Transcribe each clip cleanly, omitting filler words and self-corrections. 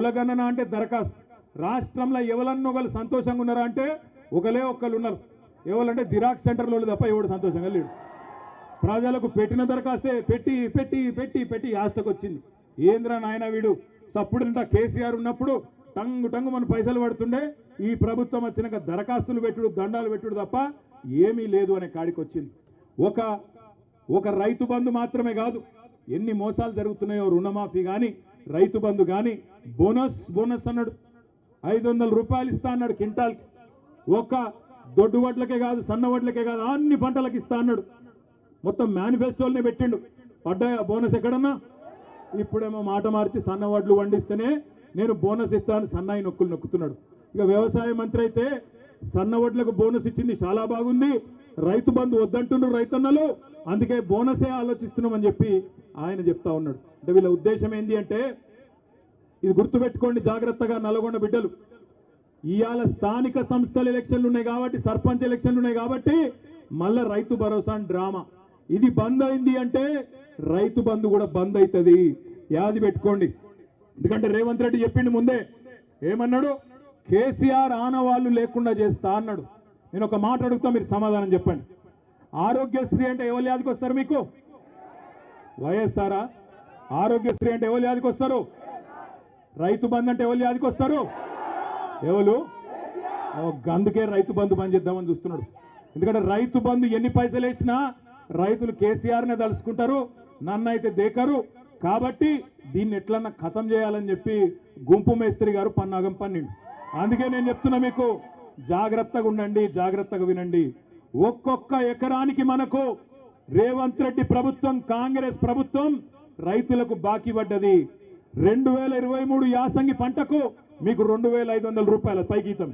కులగణన అంటే దరఖాస్తు. రాష్ట్రంలో ఎవరన్నా ఒకరు సంతోషంగా ఉన్నారా అంటే ఒకళ్ళు ఉన్నారు. ఎవరంటే జిరాక్స్ సెంటర్లో తప్ప ఎవడు సంతోషంగా లేడు. ప్రజలకు పెట్టిన దరఖాస్తే పెట్టి పెట్టి పెట్టి పెట్టి ఆస్టకు వచ్చింది. ఏంద్రా నాయన వీడు సప్పుడంతా కేసీఆర్ ఉన్నప్పుడు టంగు టంగు మన పైసలు పడుతుండే, ఈ ప్రభుత్వం వచ్చినాక దరఖాస్తులు పెట్టుడు దండాలు పెట్టుడు తప్ప ఏమీ లేదు అనే కాడికి వచ్చింది. ఒక రైతు బంధు మాత్రమే కాదు, ఎన్ని మోసాలు జరుగుతున్నాయో. రుణమాఫీ కానీ, రైతు బంధు కానీ, బోనస్ అన్నాడు, 500 రూపాయలు ఇస్తా అన్నాడు క్వింటాల్కి. ఒక దొడ్డు వడ్లకే కాదు, సన్న వడ్లకే కాదు, అన్ని పంటలకు ఇస్తా అన్నాడు. మొత్తం మేనిఫెస్టోలనే పెట్టిండు. పడ్డాయా బోనస్ ఎక్కడన్నా? ఇప్పుడేమో మాట మార్చి సన్న వడ్లు వండిస్తేనే నేను బోనస్ ఇస్తాను సన్నాయి నొక్కులు నొక్కుతున్నాడు. ఇక వ్యవసాయ మంత్రి అయితే సన్న వడ్లకు బోనస్ ఇచ్చింది చాలా బాగుంది, రైతు బంధు వద్దంటున్నారు రైతన్నలు, అందుకే బోనసే ఆలోచిస్తున్నామని చెప్పి ఆయన చెప్తా ఉన్నాడు. అంటే వీళ్ళ ఉద్దేశం ఏంటి అంటే, ఇది గుర్తుపెట్టుకోండి జాగ్రత్తగా నల్గొండ బిడ్డలు, ఇవాళ స్థానిక సంస్థల ఎలక్షన్లు ఉన్నాయి కాబట్టి, సర్పంచ్ ఎలక్షన్లు ఉన్నాయి కాబట్టి మళ్ళా రైతు భరోసా అని డ్రామా. ఇది బంద్ అయింది అంటే రైతు బంధు కూడా బంద్ అవుతుంది, యాది పెట్టుకోండి. ఎందుకంటే రేవంత్ రెడ్డి చెప్పిండు ముందే, ఏమన్నాడు? కేసీఆర్ ఆనవాళ్ళు లేకుండా చేస్తా అన్నాడు. నేను ఒక మాట అడుగుతా, మీరు సమాధానం చెప్పండి. ఆరోగ్యశ్రీ అంటే ఎవరు యాదికి వస్తారు మీకు? వైఎస్ఆరా? ఆరోగ్యశ్రీ అంటే ఎవరు యాదికి వస్తారు? రైతు బంధు అంటే ఎవరు యాదికి వస్తారు? ఎవరు? అందుకే రైతు బంధు బంద్ చేద్దామని చూస్తున్నాడు. ఎందుకంటే రైతు బంధు ఎన్ని పైసలు వేసినా రైతులు కేసీఆర్నే తలుసుకుంటారు, నన్ను అయితే దేకరు. కాబట్టి దీన్ని ఎట్లన్నా ఖతం చేయాలని చెప్పి గుంపు మేస్త్రి గారు పన్నాగం పన్నిండు. అందుకే నేను చెప్తున్నా మీకు, జాగ్రత్తగా ఉండండి, జాగ్రత్తగా వినండి. ఒక్కొక్క ఎకరానికి మనకు రేవంత్ రెడ్డి ప్రభుత్వం, కాంగ్రెస్ ప్రభుత్వం రైతులకు బాకీ పడ్డది. 2023 యాసంగి పంటకు మీకు 2500 రూపాయల పైగీతం,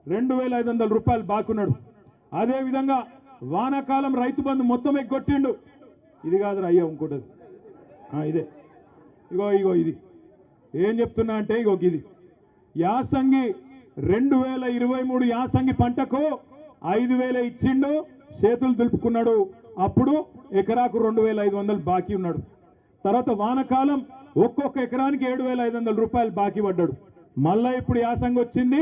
2500 రూపాయలు బాకున్నాడు. అదేవిధంగా వానాకాలం రైతు బంధు మొత్తం ఎగ్గొట్టిండు. ఇది కాదురా అయ్యా, ఇంకోటి ఇదే, ఇగో ఇది ఏం చెప్తున్నా అంటే, ఇది యాసంగి 2023 యాసంగి పంటకు 5000 ఇచ్చిండు, చేతులు దులుపుకున్నాడు. అప్పుడు ఎకరాకు 2500 బాకీ ఉన్నాడు. తర్వాత వానకాలం ఒక్కొక్క ఎకరానికి 7500 రూపాయలు బాకీ పడ్డాడు. మళ్ళా ఇప్పుడు యాసంగి వచ్చింది,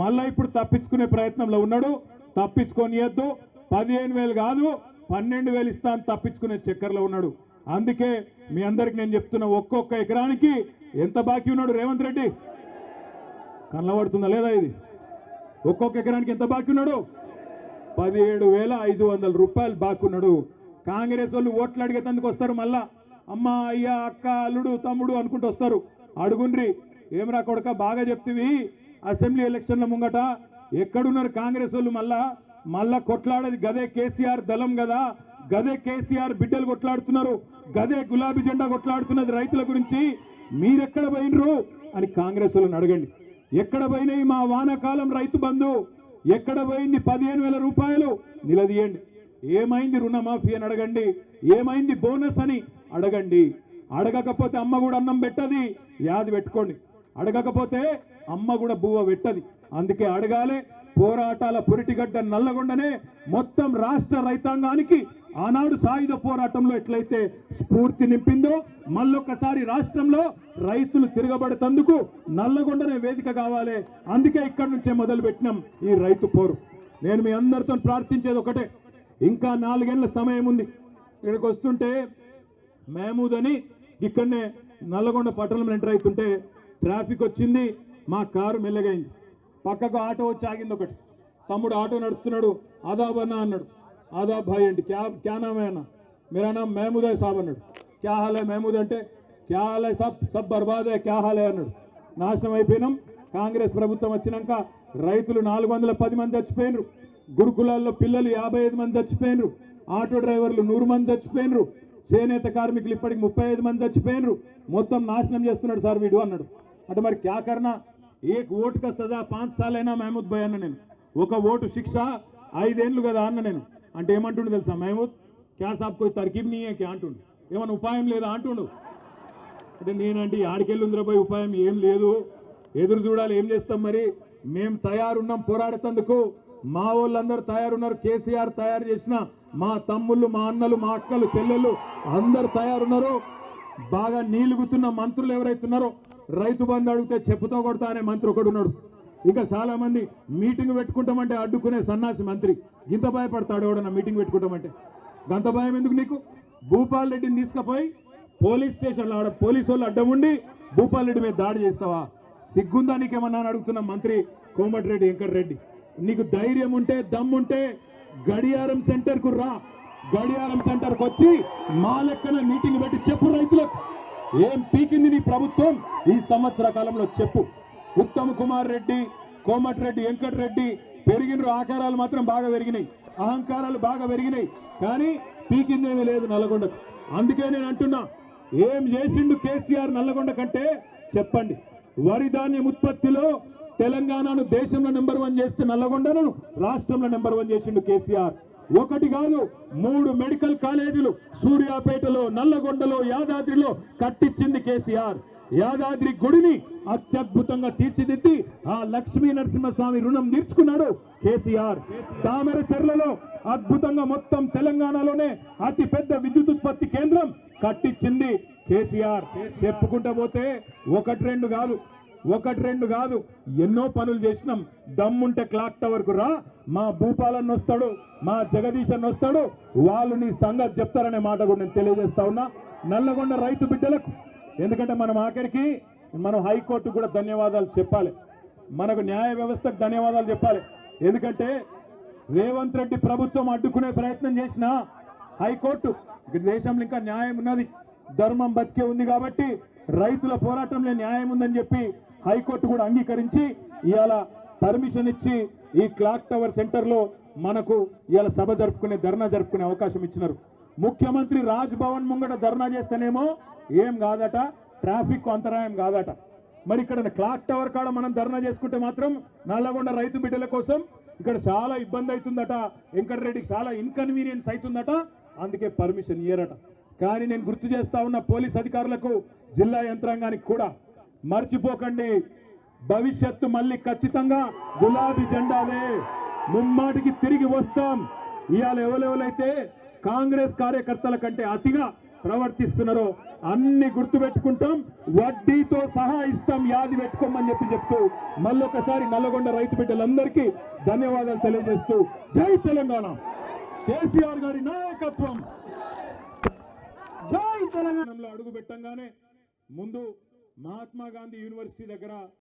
మళ్ళా ఇప్పుడు తప్పించుకునే ప్రయత్నంలో ఉన్నాడు. తప్పించుకోనియద్దు, 15000 కాదు 12000 ఇస్తాను తప్పించుకునే చక్కర్లో ఉన్నాడు. అందుకే మీ అందరికి నేను చెప్తున్నా, ఒక్కొక్క ఎకరానికి ఎంత బాకీ ఉన్నాడు రేవంత్ రెడ్డి? కనబడుతుందా లేదా ఇది? ఒక్కొక్క ఎకరానికి ఎంత బాకీ ఉన్నాడు? 17500 రూపాయలు బాకీ ఉన్నాడు. కాంగ్రెస్ వాళ్ళు ఓట్లు అడిగేందుకు వస్తారు, మళ్ళా అమ్మ అయ్య అక్క అల్లుడు తమ్ముడు అనుకుంటూ వస్తారు. అడుగుండ్రి, ఏమరా కొడక బాగా చెప్తివి, అసెంబ్లీ ఎలక్షన్ల ముంగట ఎక్కడున్నారు కాంగ్రెస్ వాళ్ళు? మళ్ళా కొట్లాడేది గదే కేసీఆర్ దళం కదా, గదే కేసీఆర్ బిడ్డలు కొట్లాడుతున్నారు, గదే గులాబీ జెండా కొట్లాడుతున్నది రైతుల గురించి. మీరెక్కడ పోయినరు అని కాంగ్రెస్ వాళ్ళని అడగండి. ఎక్కడ పోయినాయి మా వానాకాలం రైతు బంధు? ఎక్కడ పోయింది 15000 రూపాయలు? నిలదీయండి. ఏమైంది రుణమాఫీ అని అడగండి, ఏమైంది బోనస్ అని అడగండి. అడగకపోతే అమ్మ కూడా అన్నం పెట్టది, యాది పెట్టుకోండి. అడగకపోతే అమ్మ కూడా బువ్వ పెట్టది. అందుకే అడగాలి. పోరాటాల పురిటిగడ్డ నల్లగొండనే మొత్తం రాష్ట్ర రైతాంగానికి ఆనాడు సాయుధ పోరాటంలో ఎట్లయితే స్ఫూర్తి నింపిందో, మళ్ళొక్కసారి రాష్ట్రంలో రైతులు తిరగబడతందుకు నల్లగొండనే వేదిక కావాలి. అందుకే ఇక్కడి నుంచే మొదలు పెట్టినాం ఈ రైతు పోరు. నేను మీ అందరితో ప్రార్థించేది ఒకటే, ఇంకా 4 ఏళ్ల సమయం ఉంది. ఇక్కడికి వస్తుంటే మహమూద్ అని ఇక్కడనే నల్లగొండ పట్టణంలో ఎంటర్ అవుతుంటే ట్రాఫిక్ వచ్చింది, మా కారు మెల్లగైంది. పక్కకు ఆటో వచ్చి ఆగింది ఒకటి. తమ్ముడు ఆటో నడుపుతున్నాడు, ఆదాబ్ అన్న అన్నాడు. ఆదాబ్ భాయ్ అండి, క్యా నామ్ హై అన్న? మేరా నామ్ మహమూద్ హై సాబ్ అన్నాడు. క్యా హాల్ హై మహమూద్ అంటే, క్యా హాల్ హై సబ్ బర్బాద్ హై, క్యా హాల్ హై అన్నాడు. నాశనం అయిపోయినాం. కాంగ్రెస్ ప్రభుత్వం వచ్చినాక రైతులు 410 మంది చచ్చిపోయినరు, గురుకులాల్లో పిల్లలు 55 మంది చచ్చిపోయినరు, ఆటో డ్రైవర్లు 100 మంది చచ్చిపోయినరు, చేనేత కార్మికులు ఇప్పటికి 35 మంది చచ్చిపోయినరు. మొత్తం నాశనం చేస్తున్నాడు సార్ వీడు అన్నాడు. అంటే మరి క్యా కర్నా? ఏక్ ఓటు కా సజా 5 సార్లు అయినా మహమూద్ భాయ్ అన్న నేను, ఒక ఓటు శిక్ష 5 ఏళ్ళు కదా అన్న నేను. అంటే ఏమంటుండు తెలుసా మహమూద్? క్యా సాబ్ కోయి తర్కీబ్ నీ క్యా అంటుండు, ఏమన్నా ఉపాయం లేదా అంటుండు. అంటే నేనంటే ఆడికెళ్ళుందిరా పోయి ఉపాయం ఏం లేదు, ఎదురు చూడాలి, ఏం చేస్తాం మరి. మేము తయారున్నాం పోరాడేందుకు, మా వాళ్ళందరూ తయారున్నారు. కేసీఆర్ తయారు చేసిన మా తమ్ముళ్ళు, మా అన్నలు, మా అక్కలు, చెల్లెళ్ళు అందరు తయారున్నారు. బాగా నీలుగుతున్న మంత్రులు ఎవరైతున్నారో రైతు బంధు అడిగితే చెప్పుతో కొడతా అనే మంత్రి ఒకడున్నాడు. ఇంకా చాలా మంది మీటింగ్ పెట్టుకుంటామంటే అడ్డుకునే సన్నాసి మంత్రి. ఇంత భయపడతాడు ఎవడన్నా మీటింగ్ పెట్టుకుంటామంటే? గంత భయం ఎందుకు నీకు? భూపాల్ రెడ్డిని తీసుకుపోయి పోలీస్ స్టేషన్లో ఆడ పోలీసు వాళ్ళు అడ్డం ఉండి భూపాల్ రెడ్డి మీద దాడి చేస్తావా? సిగ్గుందా నీకేమన్నా అని అడుగుతున్న మంత్రి కోమటిరెడ్డి వెంకటరెడ్డి. నీకు ధైర్యం ఉంటే దమ్ముంటే గడియారం సెంటర్కు రా. గడియారం సెంటర్కి వచ్చి మా లెక్కన మీటింగ్ పెట్టి చెప్పు రైతులకు ఏం పీకింది నీ ప్రభుత్వం ఈ సంవత్సర కాలంలో చెప్పు. ఉత్తమ్ కుమార్ రెడ్డి, కోమటిరెడ్డి వెంకటరెడ్డి పెరిగిన ఆకారాలు మాత్రం బాగా పెరిగినాయి, అహంకారాలు బాగా పెరిగినాయి, కానీ పీకిందేమీ లేదు నల్లగొండకు. అందుకే నేను అంటున్నా, ఏం చేసిండు కేసీఆర్ నల్లగొండ కంటే చెప్పండి. వరి ధాన్యం ఉత్పత్తిలో తెలంగాణను దేశంలో నెంబర్ 1 చేస్తే నల్లగొండను రాష్ట్రంలో నెంబర్ 1 చేసిండు కేసీఆర్. ఒకటి కాదు 3 మెడికల్ కాలేజీలు సూర్యాపేటలో, నల్లగొండలో, యాదాద్రిలో కట్టించింది కేసీఆర్. యాదాద్రి గుడిని అత్యద్భుతంగా తీర్చిదిద్ది ఆ లక్ష్మీ నరసింహస్వామి రుణం తీర్చుకున్నాడు కేసీఆర్. తామరచెర్లలో అద్భుతంగా మొత్తం తెలంగాణలోనే అతి పెద్ద విద్యుత్ ఉత్పత్తి కేంద్రం కట్టించింది కేసీఆర్. చెప్పుకుంటా పోతే ఒకటి రెండు కాదు ఎన్నో పనులు చేసినాం. దమ్ముంటే క్లాక్ టవర్ కు రా, మా భూపాలన్న వస్తాడు, మా జగదీష్ అన్న వస్తాడు, వాళ్ళు నీ సంగతి చెప్తారనే మాట కూడా నేను తెలియజేస్తా ఉన్నా నల్లగొండ రైతు బిడ్డలకు. ఎందుకంటే మనం ఆఖరికి హైకోర్టు కూడా ధన్యవాదాలు చెప్పాలి, మనకు న్యాయ వ్యవస్థకు ధన్యవాదాలు చెప్పాలి. ఎందుకంటే రేవంత్ రెడ్డి ప్రభుత్వం అడ్డుకునే ప్రయత్నం చేసిన హైకోర్టు, దేశంలో ఇంకా న్యాయం ఉన్నది, ధర్మం బతికే ఉంది కాబట్టి రైతుల పోరాటంలో న్యాయం ఉందని చెప్పి హైకోర్టు కూడా అంగీకరించి ఇవాళ పర్మిషన్ ఇచ్చి ఈ క్లాక్ టవర్ సెంటర్లో మనకు ఇవాళ సభ జరుపుకునే, ధర్నా జరుపుకునే అవకాశం ఇచ్చినారు. ముఖ్యమంత్రి రాజ్ భవన్ ముంగట ధర్నా చేస్తేనేమో ఏం కాదట, ట్రాఫిక్ అంతరాయం కాదట. మరి ఇక్కడ క్లాక్ టవర్ కాడ మనం ధర్నా చేసుకుంటే మాత్రం నల్లగొండ రైతు బిడ్డల కోసం ఇక్కడ చాలా ఇబ్బంది అవుతుందట, వెంకటరెడ్డికి చాలా ఇన్కన్వీనియన్స్ అవుతుందట, అందుకే పర్మిషన్ ఇయ్యరట. కానీ నేను గుర్తు చేస్తా ఉన్న పోలీస్ అధికారులకు, జిల్లా యంత్రాంగానికి కూడా మర్చిపోకండి, భవిష్యత్తు మళ్ళీ ఖచ్చితంగా గులాబీ జెండాలే, ముమ్మాటికి తిరిగి వస్తాం. ఇవాళ ఎవరెవరైతే కాంగ్రెస్ కార్యకర్తల కంటే అతిగా ప్రవర్తిస్తున్నారో అన్ని గుర్తు పెట్టుకుంటాం, వడ్డీతో సహా ఇస్తాం, యాది పెట్టుకోమని చెప్తూ మళ్ళొకసారి నల్లగొండ రైతు బిడ్డలందరికీ ధన్యవాదాలు తెలియజేస్తూ జై తెలంగాణ, కేసీఆర్ గారి నాయకత్వం, జై తెలంగాణలో అడుగు పెట్టంగానే ముందు మహాత్మా గాంధీ యూనివర్సిటీ దగ్గర